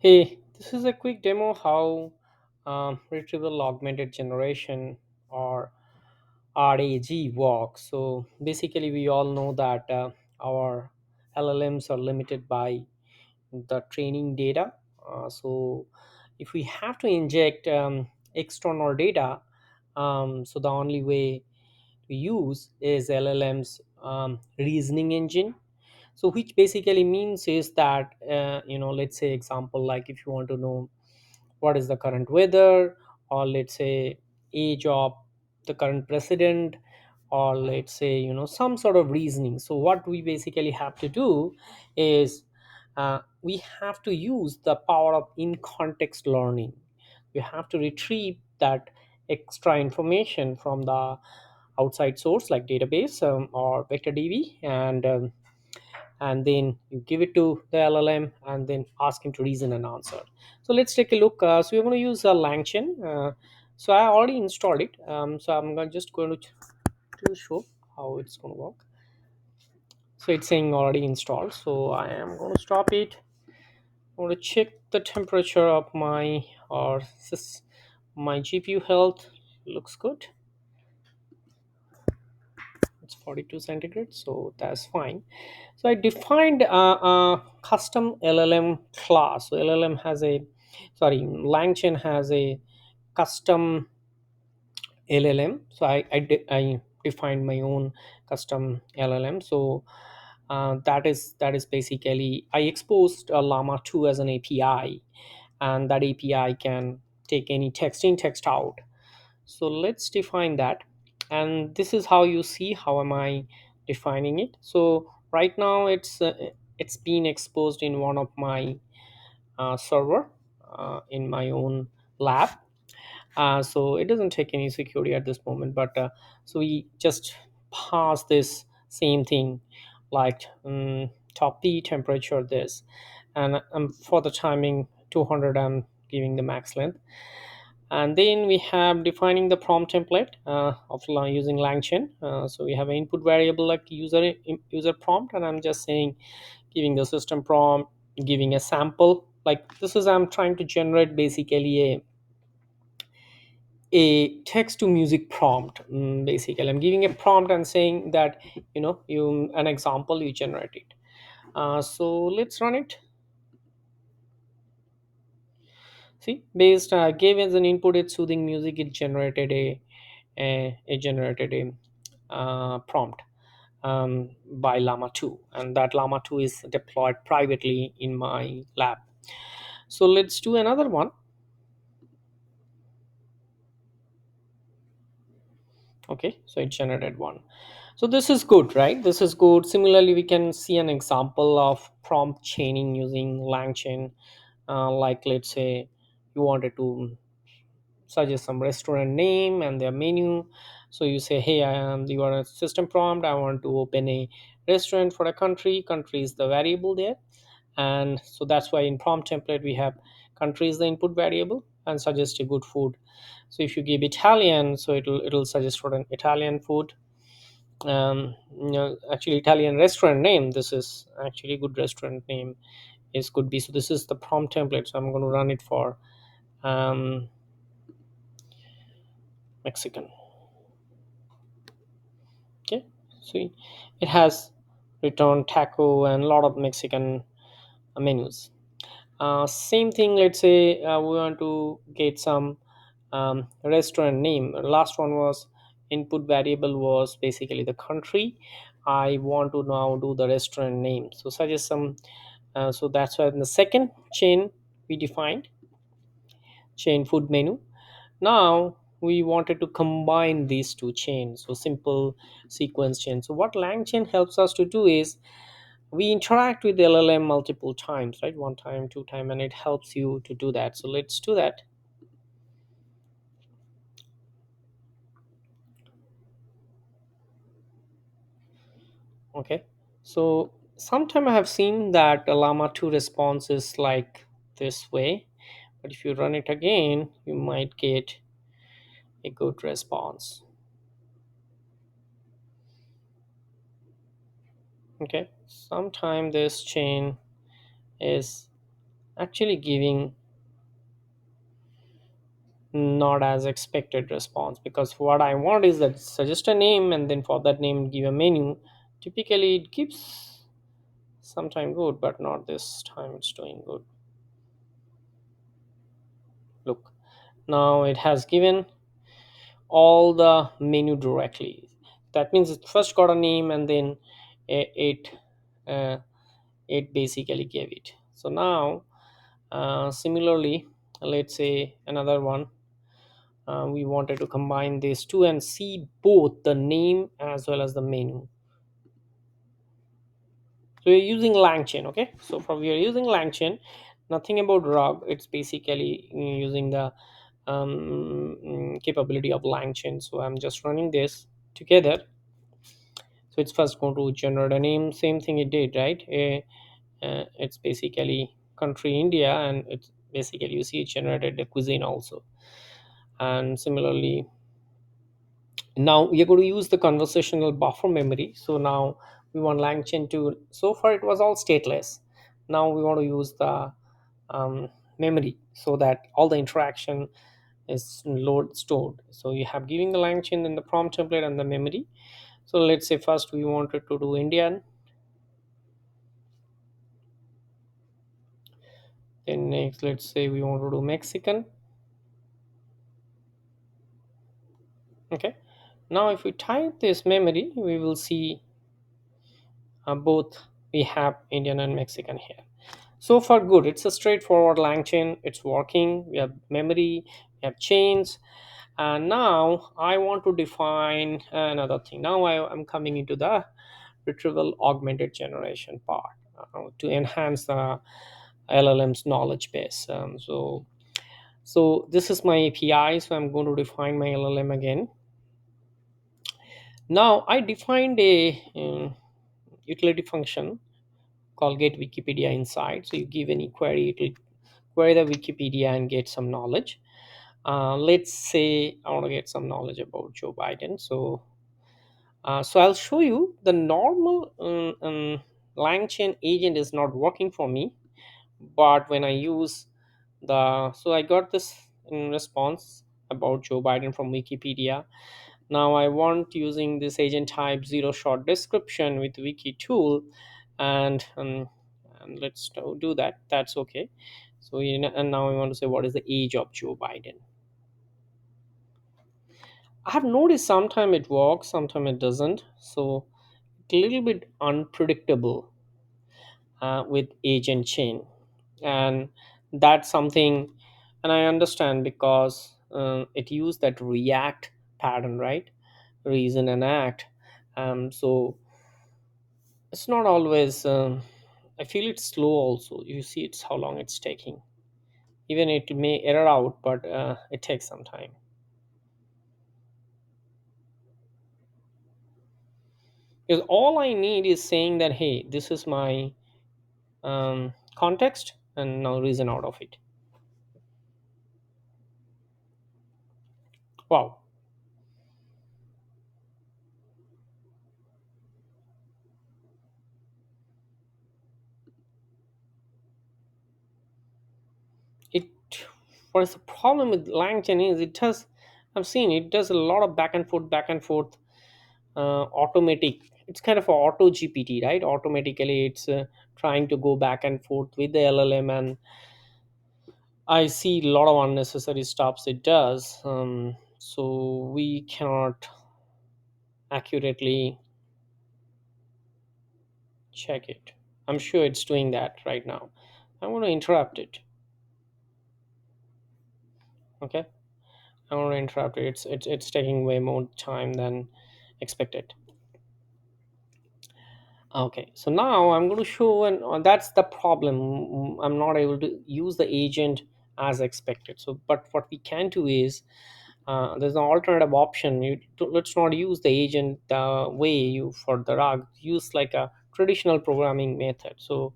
Hey, this is a quick demo how Retrieval Augmented Generation or RAG works. So basically, we all know that our LLMs are limited by the training data. So if we have to inject external data, so the only way to use is LLM's reasoning engine. So which basically means is that let's say example, like if you want to know what is the current weather, or let's say age of the current president, or let's say some sort of reasoning. So what we basically have to do is we have to use the power of in context learning. We have to retrieve that extra information from the outside source like database, or vector db, and then you give it to the LLM and then ask him to reason and answer. So let's take a look. So we're going to use Langchain. So I already installed it. So just going to show how it's going to work. So it's saying already installed. So I am going to stop it. I'm going to check the temperature of my GPU health. Looks good. It's 42 centigrade, so that's fine. So I defined a custom LLM class. So Langchain has a custom LLM. So I defined my own custom LLM. So that is basically I exposed llama 2 as an API, and that API can take any text in, text out. So let's define that, and this is how you see how am I defining it. So right now it's been exposed in one of my server in my own lab. So it doesn't take any security at this moment, but so we just pass this same thing, like top P temperature this, and for the timing 200 I'm giving the max length. And then we have defining the prompt template using langchain. So we have an input variable like user prompt, and I'm just saying giving the system prompt, giving a sample. Like this is I'm trying to generate basically a text to music prompt. Basically I'm giving a prompt and saying that you an example you generate it. So let's run it. See, based gave as an input it's soothing music, it generated a prompt by llama 2, and that llama 2 is deployed privately in my lab. So let's do another one. Okay, so it generated one. So this is good, right? This is good. Similarly, we can see an example of prompt chaining using langchain. Like let's say you wanted to suggest some restaurant name and their menu. So you say, hey, you are a system prompt, I want to open a restaurant for a country is the variable there. And so that's why in prompt template we have country is the input variable and suggest a good food. So if you give Italian, so it'll suggest for an Italian food. Actually Italian restaurant name, this is actually good restaurant name is could be. So this is the prompt template, so I'm going to run it for um, Mexican. Okay, see, it has returned taco and a lot of Mexican menus. Same thing, let's say we want to get some restaurant name. Last one was input variable was basically the country. I want to now do the restaurant name, so suggest some. So that's why in the second chain we defined chain food menu. Now we wanted to combine these two chains, so simple sequence chain. So what langchain helps us to do is we interact with the LLM multiple times, right? One time, two time, and it helps you to do that. So let's do that. Okay, so sometime I have seen that the llama 2 response is like this way, but if you run it again you might get a good response. Okay, sometime this chain is actually giving not as expected response, because what I want is that suggest a name and then for that name give a menu. Typically it gives sometime good, but not this time it's doing good. Look, now it has given all the menu directly. That means it first got a name and then it uh, it basically gave it. So now similarly, let's say another one, we wanted to combine these two and see both the name as well as the menu. So we're using Langchain. Okay, so for we are using Langchain, nothing about ROG. It's basically using the capability of Langchain. So I'm just running this together. So it's first going to generate a name, same thing it did, right? It's basically country India, and it's basically you see it generated the cuisine also. And similarly, now we are going to use the conversational buffer memory. So now we want langchain to, so far it was all stateless. Now we want to use the memory so that all the interaction is load stored. So you have giving the langchain in the prompt template and the memory. So let's say first we wanted to do Indian, then next let's say we want to do Mexican. Okay, now if we type this memory we will see both, we have Indian and Mexican here. So far good, it's a straightforward langchain, it's working, we have memory, we have chains. And now I want to define another thing. Now I'm coming into the retrieval augmented generation part to enhance the LLM's knowledge base. So this is my API, so I'm going to define my LLM again. Now I defined a utility function called get Wikipedia inside. So you give any query, it will query the Wikipedia and get some knowledge. Let's say I want to get some knowledge about Joe Biden. So I'll show you the normal LangChain agent is not working for me. But when I use so I got this in response about Joe Biden from Wikipedia. Now I want using this agent type zero short description with wiki tool, and let's do that. That's okay. So and now I want to say what is the age of Joe Biden. I have noticed sometimes it works, sometimes it doesn't. So it's a little bit unpredictable with agent chain, and that's something, and I understand because it used that react pattern, right? Reason and act. So it's not always. I feel it's slow. Also, you see, it's how long it's taking. Even it may error out, but it takes some time. Because all I need is saying that, hey, this is my context, and now reason out of it. Wow, it. What is the problem with LangChain is it does. I've seen it does a lot of back and forth, automatic. It's kind of a auto GPT, right? Automatically, it's trying to go back and forth with the LLM, and I see a lot of unnecessary stops it does. So we cannot accurately check it. I'm sure it's doing that right now. I want to interrupt it. Okay, I want to interrupt it. It's taking way more time than expected. Okay, so now I'm going to show, and that's the problem. I'm not able to use the agent as expected. So, but what we can do is there's an alternative option. Let's not use the agent the way you for the RAG. Use like a traditional programming method. So,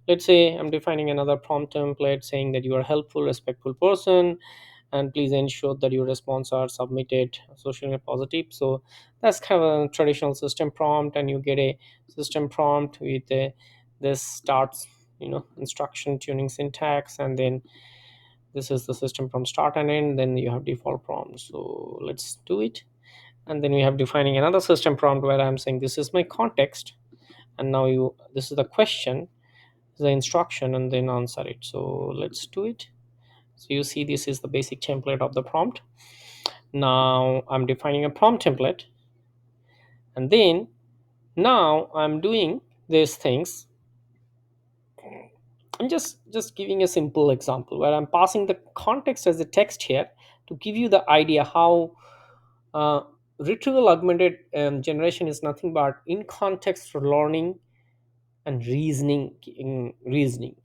let's say I'm defining another prompt template saying that you are a helpful, respectful person, and please ensure that your response are submitted socially positive. So that's kind of a traditional system prompt, and you get a system prompt with this starts instruction tuning syntax, and then this is the system from start and end. Then you have default prompt, so let's do it. And then we have defining another system prompt where I'm saying this is my context, and now you this is the question, the instruction, and then answer it. So let's do it. So you see this is the basic template of the prompt. Now I'm defining a prompt template, and then now I'm doing these things. I'm just giving a simple example where I'm passing the context as a text here to give you the idea how uh, retrieval augmented generation is nothing but in context learning and reasoning.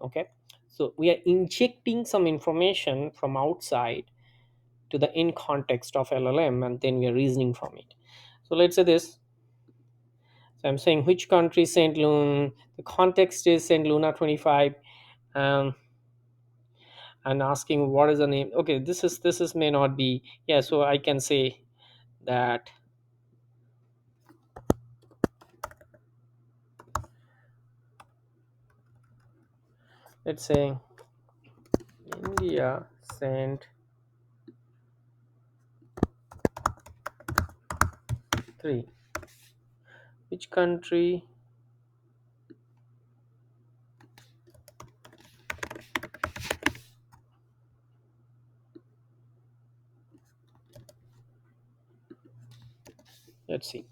Okay, so we are injecting some information from outside to the in context of LLM, and then we are reasoning from it. So let's say this. So I'm saying which country Saint Luna. The context is Saint Luna 25. Um, and asking what is the name. Okay, this is may not be. Yeah, so I can say that, let's say India sent 3. Which country? Let's see.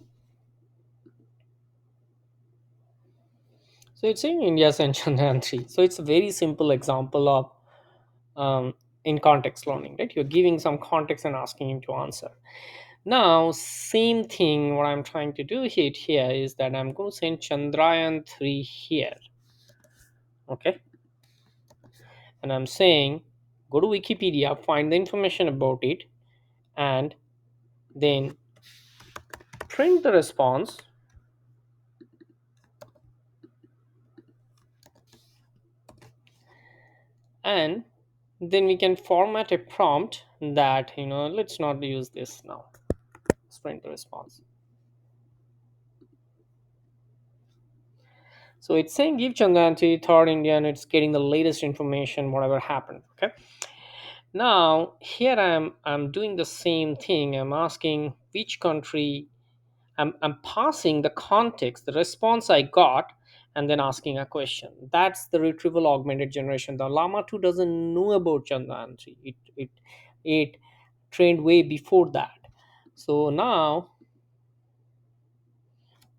So it's saying India sent Chandrayaan 3. So it's a very simple example of in context learning, right? You're giving some context and asking him to answer. Now, same thing, what I'm trying to do here is that I'm going to send Chandrayaan 3 here. Okay. And I'm saying go to Wikipedia, find the information about it, and then print the response, and then we can format a prompt that, let's not use this now. Let's print the response. So it's saying give Chandanti third Indian. It's getting the latest information, whatever happened. Okay. Now here I'm doing the same thing. I'm asking which country. I'm passing the context, the response I got, and then asking a question. That's the retrieval augmented generation. The Llama 2 doesn't know about Chandrayaan 3. It trained way before that. So now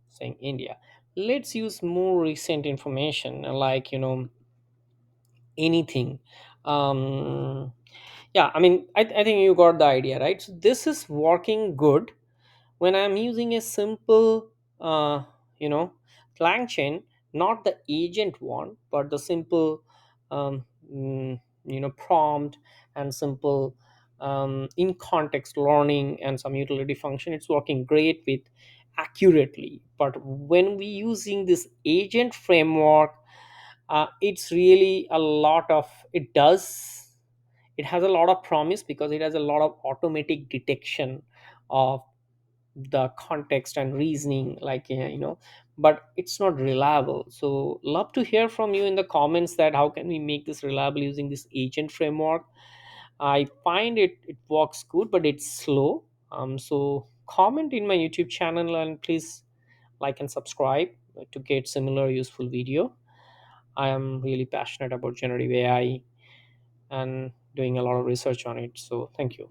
saying India. Let's use more recent information, like anything. Um, yeah, I mean, I think you got the idea, right? So this is working good when I'm using a simple, uh, you know, Langchain, not the agent one, but the simple, um, prompt and simple in context learning and some utility function. It's working great with accurately. But when we using this agent framework, it's really a lot of it has a lot of promise because it has a lot of automatic detection of the context and reasoning, like but it's not reliable. So love to hear from you in the comments that how can we make this reliable using this agent framework. I find it works good, but it's slow. So comment in my YouTube channel, and please like and subscribe to get similar useful video. I am really passionate about generative AI and doing a lot of research on it. So thank you.